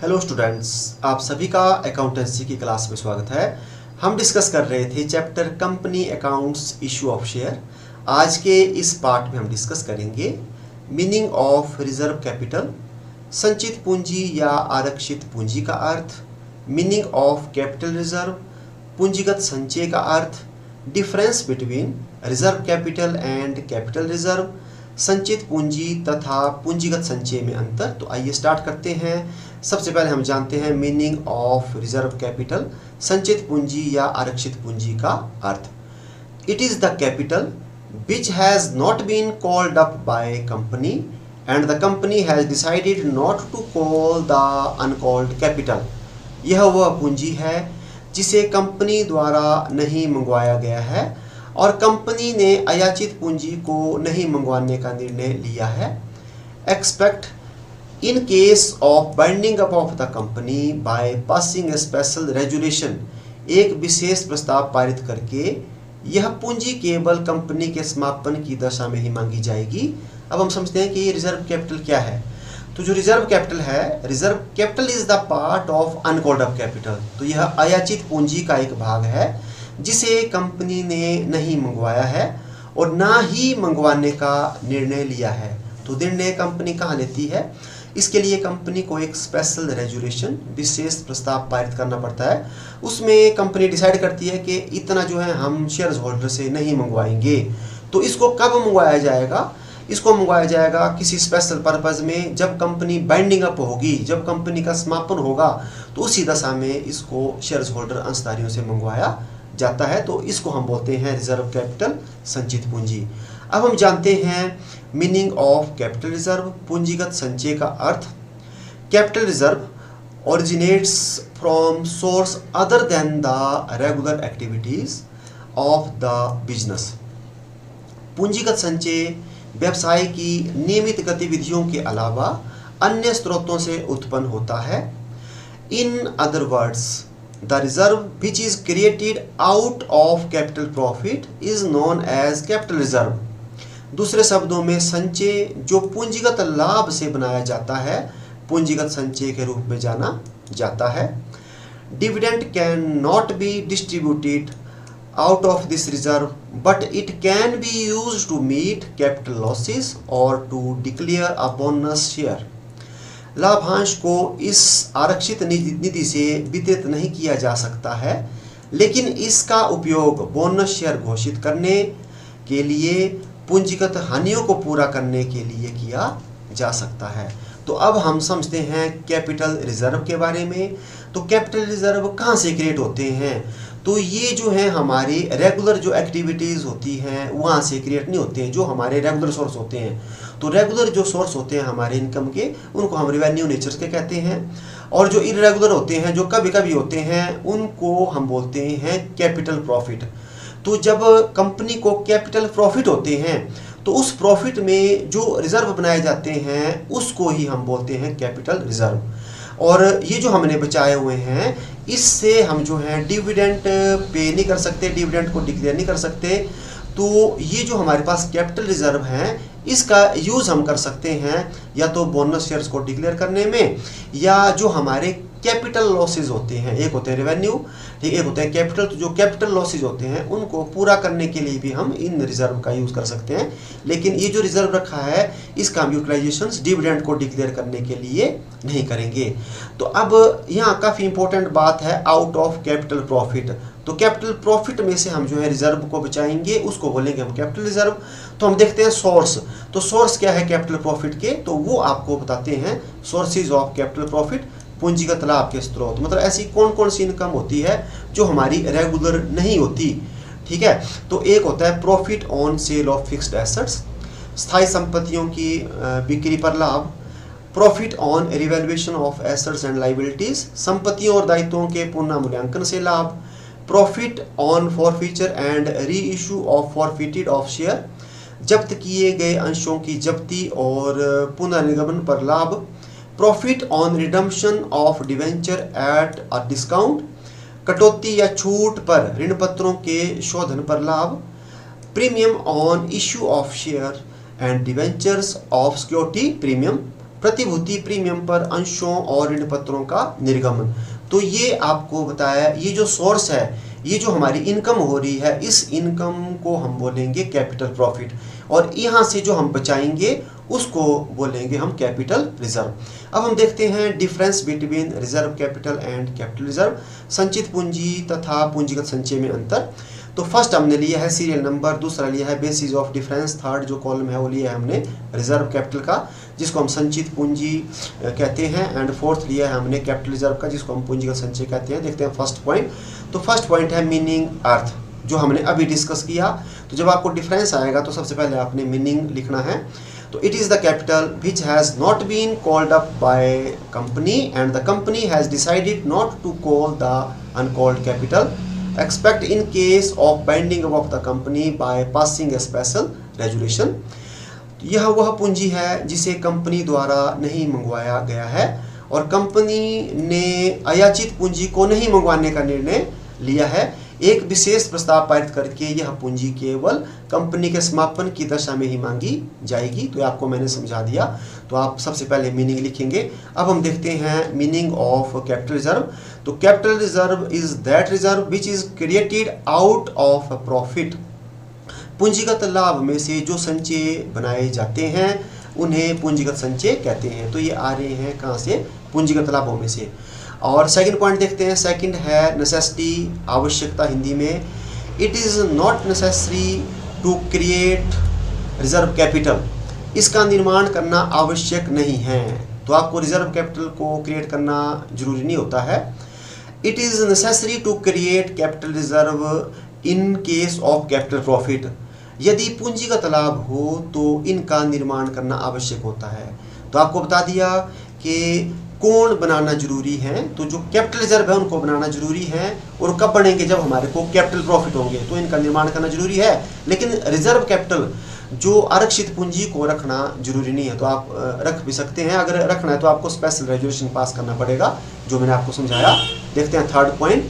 Hello students, आप सभी का अकाउंटेंसी की क्लास में स्वागत है। हम डिस्कस कर रहे थे chapter company accounts issue of share. आज के इस पार्ट में हम डिस्कस करेंगे मीनिंग ऑफ रिजर्व कैपिटल, संचित पूंजी या आरक्षित पूंजी का अर्थ, मीनिंग ऑफ कैपिटल रिजर्व, पूंजीगत संचय का अर्थ, difference between reserve capital and capital reserve, संचित पूंजी तथा पूंजीगत संचय में अंतर। तो आइए स्टार्ट करते हैं। सबसे पहले हम जानते हैं मीनिंग ऑफ रिजर्व कैपिटल, संचित पूंजी या आरक्षित पूंजी का अर्थ। It is the capital which has not been called up by company and the company has decided not to call the uncalled capital। यह वह पूंजी है जिसे कंपनी द्वारा नहीं मंगवाया गया है और कंपनी ने अयाचित पूंजी को नहीं मंगवाने का निर्णय लिया है। Expect in case of binding up of the company by passing a special resolution, एक विशेष प्रस्ताव पारित करके यह पूंजी केवल कंपनी के समापन की दशा में ही मांगी जाएगी। अब हम समझते हैं कि ये रिजर्व कैपिटल क्या है। तो जो रिजर्व कैपिटल है, reserve capital is the part of uncalled up capital. तो यह अयाचित पूंजी का एक भाग है जिसे कंपनी ने नहीं मंगवाया है और ना ही मंगवाने का निर्णय लिया है। तो निर्णय कंपनी कहाँ लेती है? इसके लिए कंपनी को एक स्पेशल रेजुलेशन, विशेष प्रस्ताव पारित करना पड़ता है। उसमें कंपनी डिसाइड करती है कि इतना जो है हम शेयर होल्डर से नहीं मंगवाएंगे। तो इसको कब मंगवाया जाएगा? इसको मंगवाया जाएगा किसी स्पेशल पर्पज़ में, जब कंपनी बाइंडिंग अप होगी, जब कंपनी का समापन होगा, तो उसी दशा में इसको शेयर होल्डर अंशधारियों से मंगवाया जाता है। तो इसको हम बोलते हैं रिजर्व कैपिटल, संचित पूंजी। अब हम जानते हैं मीनिंग ऑफ कैपिटल रिजर्व, पूंजीगत संचय का अर्थ। Capital reserve originates from source other than the regular activities of the business. पूंजीगत संचय व्यवसाय की नियमित गतिविधियों के अलावा अन्य स्रोतों से उत्पन्न होता है। In other words, the reserve which is created out of capital profit is known as capital reserve. दूसरे शब्दों में, संचय जो पूंजीगत लाभ से बनाया जाता है पूंजीगत संचय के रूप में जाना जाता है। Dividend can not be distributed out of this reserve but it can be used to meet capital losses और to declare a bonus share. लाभांश को इस आरक्षित निधि से वितरित नहीं किया जा सकता है, लेकिन इसका उपयोग बोनस शेयर घोषित करने के लिए पूंजीगत हानियों को पूरा करने के लिए किया जा सकता है। तो अब हम समझते हैं कैपिटल रिजर्व के बारे में। तो कैपिटल रिजर्व कहाँ से क्रिएट होते हैं? तो ये जो है हमारी रेगुलर जो एक्टिविटीज़ होती हैं वहाँ से क्रिएट नहीं होते हैं, जो हमारे रेगुलर सोर्स होते हैं। तो रेगुलर जो सोर्स होते हैं हमारे इनकम के, उनको हम रेवेन्यू नेचर के कहते हैं। और जो इरेगुलर होते हैं, जो कभी कभी होते हैं, उनको हम बोलते हैं कैपिटल प्रॉफिट। तो जब कंपनी को कैपिटल प्रॉफिट होते हैं तो उस प्रॉफिट में जो रिजर्व बनाए जाते हैं उसको ही हम बोलते हैं कैपिटल रिजर्व। और ये जो हमने बचाए हुए हैं इससे हम जो है डिविडेंड पे नहीं कर सकते, डिविडेंड को डिक्लेयर नहीं कर सकते। तो ये जो हमारे पास कैपिटल रिजर्व हैं इसका यूज़ हम कर सकते हैं या तो बोनस शेयर्स को डिक्लेयर करने में, या जो हमारे कैपिटल लॉसेज होते हैं, एक होते हैं रेवेन्यू, ठीक, एक होते हैं कैपिटल। तो जो कैपिटल लॉसेज होते हैं उनको पूरा करने के लिए भी हम इन रिजर्व का यूज़ कर सकते हैं। लेकिन ये जो रिजर्व रखा है इसका हम यूटिलाइजेशन डिविडेंड को डिक्लेयर करने के लिए नहीं करेंगे। तो अब यहाँ काफ़ी इंपॉर्टेंट बात है, आउट ऑफ कैपिटल प्रॉफिट। तो कैपिटल प्रॉफिट में से हम जो है रिजर्व को बचाएंगे, उसको बोलेंगे हम कैपिटल रिजर्व। तो हम देखते हैं सोर्स। तो सोर्स क्या है कैपिटल प्रॉफिट के? तो वो आपको बताते हैं सोर्सेज ऑफ कैपिटल प्रॉफिट, पूंजीगत लाभ के स्रोत। मतलब ऐसी कौन कौन सी इनकम होती है जो हमारी रेगुलर नहीं होती, ठीक है। तो एक होता है profit on sale of fixed assets, स्थायी संपत्तियों की बिक्री पर लाभ। Profit on revaluation of assets and liabilities, संपत्तियों और दायित्वों के पुनः मूल्यांकन से लाभ। Profit on forfeiture and re issue of forfeited of share, जब्त किए गए अंशों की जब्ती और पुनर्निगमन पर लाभ। Profit on redemption of debenture at a discount, कटौती या छूट पर ऋण पत्रों के शोधन पर लाभ। Premium on issue of share and debentures of security premium, प्रतिभूति प्रीमियम पर अंशों और ऋण पत्रों का निर्गमन। तो ये आपको बताया, ये जो सोर्स है, ये जो हमारी इनकम हो रही है, इस इनकम को हम बोलेंगे कैपिटल प्रॉफिट, और यहाँ से जो हम बचाएंगे उसको बोलेंगे हम कैपिटल रिजर्व। अब हम देखते हैं difference between reserve capital and capital reserve, संचित पूंजी तथा पूंजीगत संचय में अंतर। तो फर्स्ट हमने लिया है सीरियल नंबर, दूसरा लिया है बेसिस ऑफ डिफरेंस, थर्ड जो कॉलम है वो लिया है हमने रिजर्व कैपिटल का जिसको हम संचित पूंजी कहते हैं, एंड फोर्थ लिया है हमने कैपिटल रिजर्व का जिसको हम पूंजीगत संचय कहते हैं। देखते हैं फर्स्ट पॉइंट। तो फर्स्ट पॉइंट है मीनिंग अर्थ, जो हमने अभी डिस्कस किया। तो जब आपको डिफरेंस आएगा तो सबसे पहले आपने मीनिंग लिखना है। तो it is the capital which has not been called up by company and the company has decided not to call the uncalled capital except in case of winding of the company by passing a special resolution. यह वह पूंजी है जिसे company द्वारा नहीं मंगवाया गया है और कंपनी ने अयाचित पूंजी को नहीं मंगवाने का निर्णय लिया है। एक विशेष प्रस्ताव पारित करके यह पूंजी केवल कंपनी के समापन की दशा में ही मांगी जाएगी। तो आपको मैंने समझा दिया। तो आप सबसे पहले मीनिंग लिखेंगे। अब हम देखते हैं मीनिंग ऑफ कैपिटल रिजर्व। तो capital reserve is that reserve which is created out of profit. पूंजीगत लाभ में से जो संचय बनाए जाते हैं उन्हें पूंजीगत संचय कहते हैं। तो ये आ रहे हैं कहाँ से? पूंजीगत लाभों में से। और सेकंड पॉइंट देखते हैं। सेकंड है नेसेसिटी, आवश्यकता हिंदी में। It is not necessary to create reserve capital. इसका निर्माण करना आवश्यक नहीं है। तो आपको रिजर्व कैपिटल को क्रिएट करना जरूरी नहीं होता है। It is necessary to create capital reserve in case of capital profit. यदि पूंजीगत लाभ हो तो इनका निर्माण करना आवश्यक होता है। तो आपको बता दिया कि कौन बनाना जरूरी है। तो जो कैपिटल रिजर्व है उनको बनाना जरूरी है। और कब बनेंगे? जब हमारे को कैपिटल प्रॉफिट होंगे, तो इनका निर्माण करना जरूरी है। लेकिन रिजर्व कैपिटल जो आरक्षित पूंजी को रखना जरूरी नहीं है। तो आप रख भी सकते हैं। अगर रखना है तो आपको स्पेशल रेजुलेशन पास करना पड़ेगा, जो मैंने आपको समझाया। देखते हैं थर्ड पॉइंट।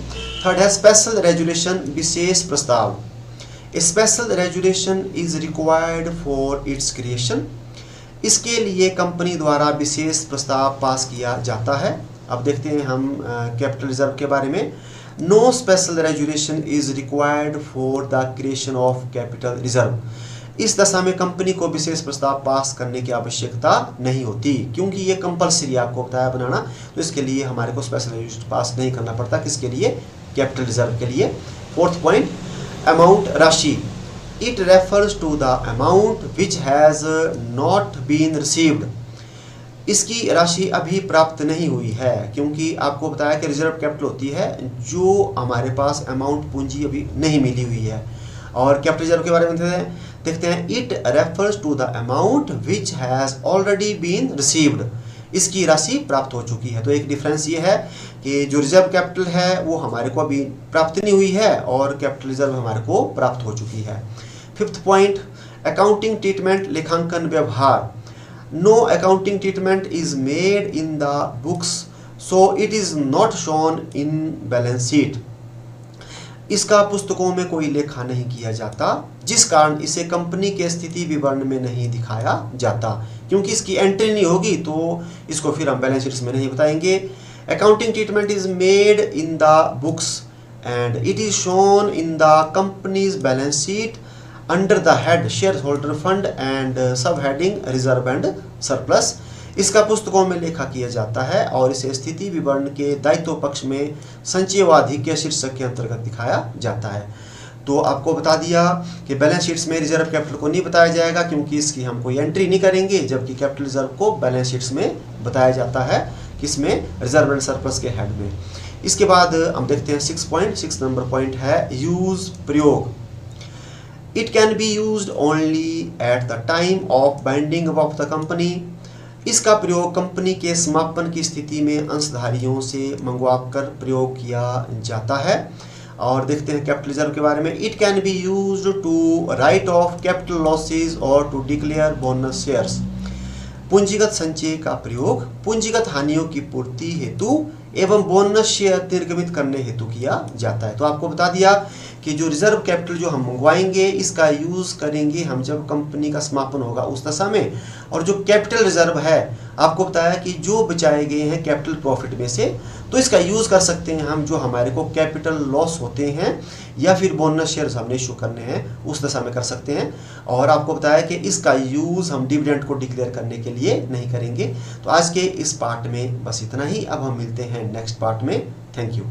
थर्ड है स्पेशल रेजुलेशन, विशेष प्रस्ताव। Special resolution is required for its creation. इसके लिए कंपनी द्वारा विशेष प्रस्ताव पास किया जाता है। अब देखते हैं हम कैपिटल रिजर्व के बारे में। No special resolution is required for the creation of capital reserve. इस दशा में कंपनी को विशेष प्रस्ताव पास करने की आवश्यकता नहीं होती, क्योंकि ये कंपलसरी आपको बताया बनाना। तो इसके लिए हमारे को स्पेशल रेजुलेशन पास नहीं करना पड़ता। किसके लिए? कैपिटल रिजर्व के लिए। फोर्थ पॉइंट, अमाउंट, राशि। It refers to the amount which has not been received. इसकी राशि अभी प्राप्त नहीं हुई है, क्योंकि आपको बताया कि रिजर्व कैपिटल होती है जो हमारे पास अमाउंट पूंजी अभी नहीं मिली हुई है। और कैपिटल रिजर्व के बारे में देखते हैं। It refers to the amount which has already been received. इसकी राशि प्राप्त हो चुकी है। तो एक डिफरेंस ये है कि जो रिजर्व कैपिटल है वो हमारे को अभी प्राप्त नहीं हुई है और कैपिटल रिजर्व हमारे को प्राप्त हो चुकी है। फिफ्थ पॉइंट, अकाउंटिंग ट्रीटमेंट, लेखांकन व्यवहार। No accounting treatment is made in the books so it is not shown in balance sheet. इसका पुस्तकों में कोई लेखा नहीं किया जाता, जिस कारण इसे कंपनी के स्थिति विवरण में नहीं दिखाया जाता। क्योंकि इसकी एंट्री नहीं होगी तो इसको फिर हम बैलेंस शीट्स में नहीं बताएंगे। Accounting treatment is made in the books and it is shown in the companies balance sheet under the head share holder fund and सब हेडिंग रिजर्व एंड सरप्लस। इसका पुस्तकों में लेखा किया जाता है और इसे स्थिति विवरण के दायित्व पक्ष में संचयवाधी के शीर्षक के अंतर्गत दिखाया जाता है। तो आपको बता दिया कि बैलेंस शीट्स में रिजर्व कैपिटल को नहीं बताया जाएगा, क्योंकि इसकी हम कोई एंट्री नहीं करेंगे, जबकि कैपिटल रिजर्व को बैलेंस शीट्स में बताया जाता है। किसमें? रिजर्व एंड सरप्लस के हेड में। इसके बाद हम देखते हैं 6 नंबर पॉइंट है यूज, प्रयोग। It can be used only at the time of binding of the company. इसका प्रयोग कंपनी के समापन की स्थिति में अंशधारियों से मंगवाकर प्रयोग किया जाता है। और देखते हैं कैपिटल रिजर्व के बारे में। It can be used to write off capital losses or to declare bonus shares. पूंजीगत संचय का प्रयोग पूंजीगत हानियों की पूर्ति हेतु एवं बोनस शेयर निर्गमित करने हेतु किया जाता है। तो आपको बता दिया कि जो रिजर्व कैपिटल जो हम मंगवाएंगे इसका यूज़ करेंगे हम जब कंपनी का समापन होगा उस दशा में, और जो कैपिटल रिजर्व है आपको बताया कि जो बचाए गए हैं कैपिटल प्रॉफिट में से, तो इसका यूज़ कर सकते हैं हम जो हमारे को कैपिटल लॉस होते हैं या फिर बोनस शेयर्स हमने इशू करने हैं उस दशा में कर सकते हैं। और आपको बताया कि इसका यूज़ हम डिविडेंड को डिक्लेयर करने के लिए नहीं करेंगे। तो आज के इस पार्ट में बस इतना ही। अब हम मिलते हैं नेक्स्ट पार्ट में। Thank you.